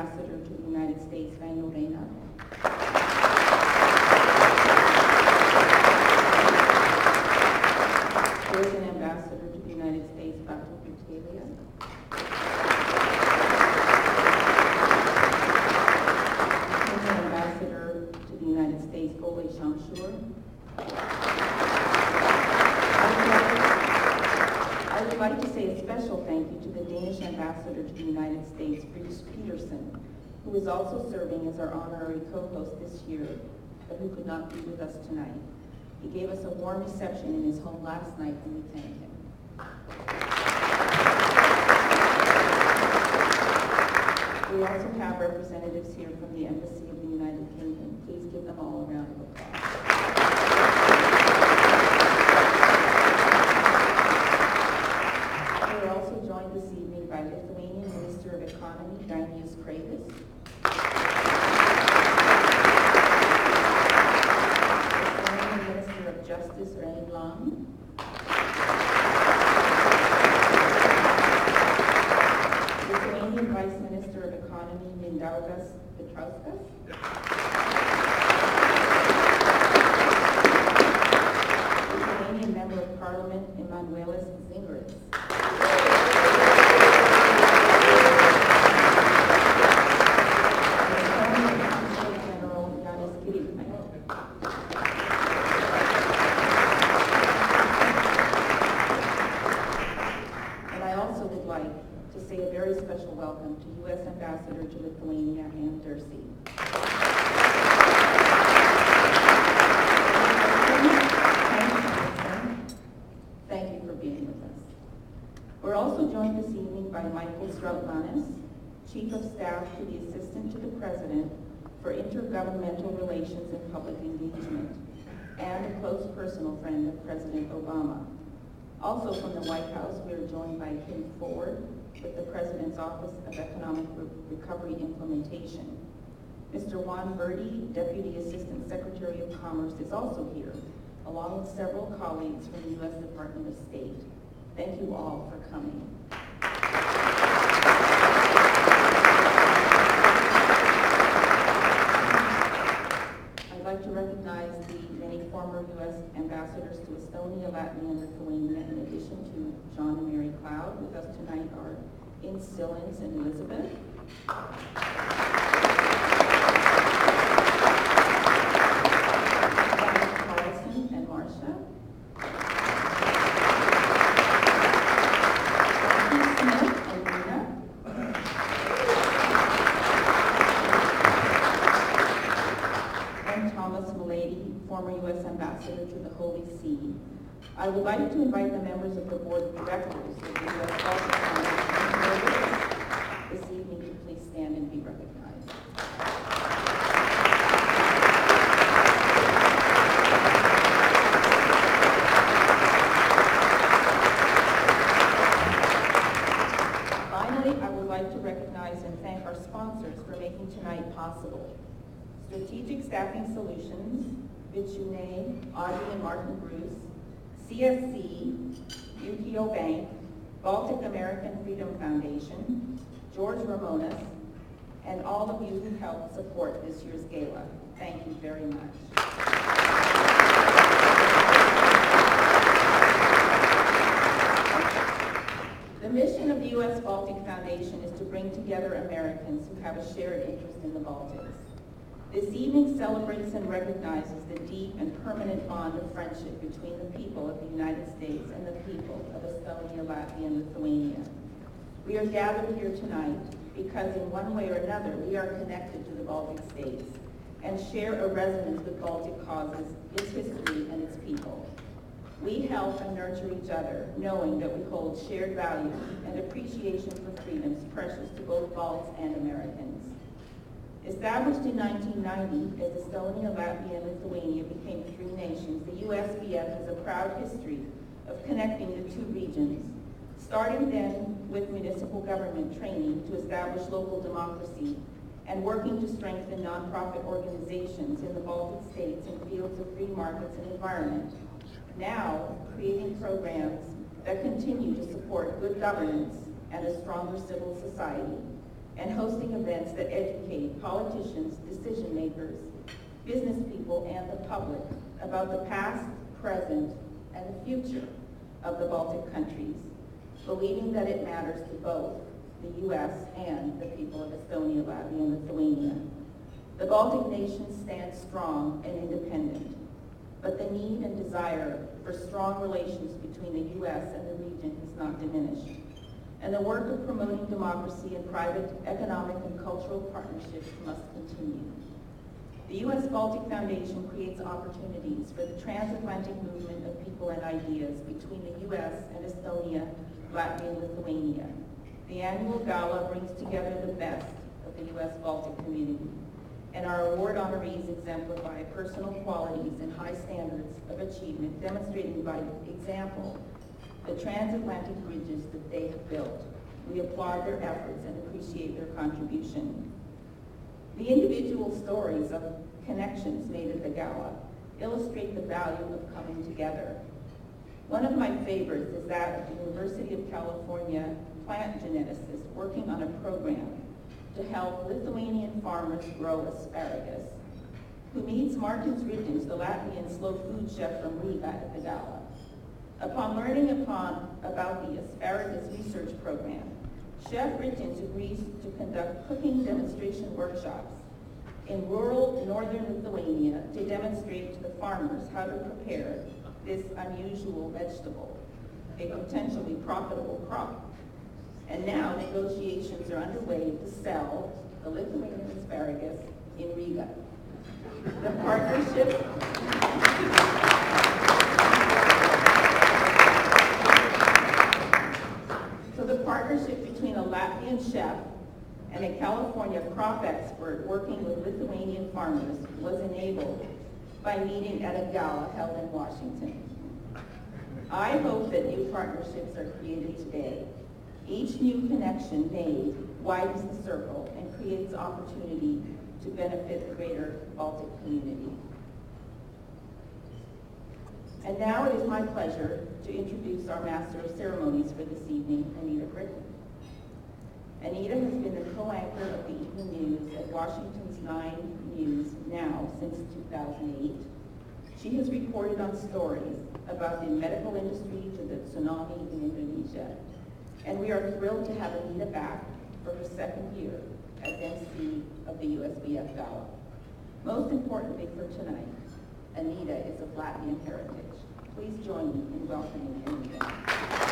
Ambassador to the United States, Vaino Reina. Persian Ambassador to the United States, Baltic. Persian Ambassador to the United States, Ole Shamshur. I would like to say a special thank you to the Danish Ambassador to the United States, Bruce Peterson, who is also serving as our honorary co-host this year, but who could not be with us tonight. He gave us a warm reception in his home last night, and we thank him. We also have representatives here from the Embassy of the United Kingdom. Please give them all a round of applause. We are also joined this evening by Lithuanian Minister of Economy, Dainius Kreivys, Lithuanian Minister of Justice, Rain Lang, Lithuanian Vice Minister of Economy, Mindaugas Petrauskas, Lithuanian Member of Parliament, Emanuelis Zingris, Lithuanian Consul General Janis Kirikmai, and I also would like to say a very special welcome to U.S. Ambassador to Lithuania, Ann Dursey. Thank you for being with us. We're also joined this evening by Michael Strautmanis, Chief of Staff to the Assistant to the President for Intergovernmental Relations and Public Engagement, and a close personal friend of President Obama. Also from the White House, we are joined by Kim Ford with the President's Office of Economic Recovery Implementation. Mr. Juan Verdi, Deputy Assistant Secretary of Commerce, is also here, along with several colleagues from the U.S. Department of State. Thank you all for coming. I'd like to recognize the many former U.S. ambassadors to Estonia, Latvia, and Lithuania, in addition to John and Mary Cloud. With us tonight are In Sillins and Elizabeth. Carlson and Marcia. Smith and Nina. And Thomas Mulady, former U.S. Ambassador to the Holy See. I would like to invite the members of the Board of Directors of the U.S. Baltic Foundation this evening to please stand and be recognized. Finally, I would like to recognize and thank our sponsors for making tonight possible. Strategic Staffing Solutions, Vichune, Audrey and Martin Bruce, CSC, UTO Bank, Baltic American Freedom Foundation, George Ramonas, and all of you who helped support this year's gala. Thank you very much. The mission of the U.S. Baltic Foundation is to bring together Americans who have a shared interest in the Baltics. This evening celebrates and recognizes the deep and permanent bond of friendship between the people of the United States and the people of Estonia, Latvia, and Lithuania. We are gathered here tonight because in one way or another we are connected to the Baltic states and share a resonance with Baltic causes, its history, and its people. We help and nurture each other, knowing that we hold shared values and appreciation for freedoms precious to both Balts and Americans. Established in 1990 as Estonia, Latvia, and Lithuania became three nations, the USBF has a proud history of connecting the two regions, starting then with municipal government training to establish local democracy and working to strengthen nonprofit organizations in the Baltic states in fields of free markets and environment. Now, creating programs that continue to support good governance and a stronger civil society, and hosting events that educate politicians, decision makers, business people, and the public about the past, present, and the future of the Baltic countries, believing that it matters to both the U.S. and the people of Estonia, Latvia, and Lithuania. The Baltic nations stand strong and independent, but the need and desire for strong relations between the U.S. and the region has not diminished. And the work of promoting democracy and private economic and cultural partnerships must continue. The U.S. Baltic Foundation creates opportunities for the transatlantic movement of people and ideas between the U.S. and Estonia, Latvia, and Lithuania. The annual Gala brings together the best of the U.S. Baltic community, and our award honorees exemplify personal qualities and high standards of achievement, demonstrating by example the transatlantic bridges that they have built. We applaud their efforts and appreciate their contribution. The individual stories of connections made at the Gala illustrate the value of coming together. One of my favorites is that of the University of California plant geneticist working on a program to help Lithuanian farmers grow asparagus, who meets Martins Ridgens, the Latvian slow food chef from Riga, at the Gala. Upon learning about the asparagus research program, Chef Ridgens agrees to conduct cooking demonstration workshops in rural northern Lithuania to demonstrate to the farmers how to prepare this unusual vegetable, a potentially profitable crop. And now negotiations are underway to sell the Lithuanian asparagus in Riga. The partnership between a Latvian chef and a California crop expert working with Lithuanian farmers was enabled by meeting at a gala held in Washington. I hope that new partnerships are created today. Each new connection made widens the circle and creates opportunity to benefit the greater Baltic community. And now it is my pleasure to introduce our Master of Ceremonies for this evening, Anita Britton. Anita has been the co-anchor of the Evening News at Washington's 9 News now since 2008. She has reported on stories about the medical industry to the tsunami in Indonesia. And we are thrilled to have Anita back for her second year as MC of the USBF Gala. Most importantly for tonight, Anita is of Latvian heritage. Please join me in welcoming Anita.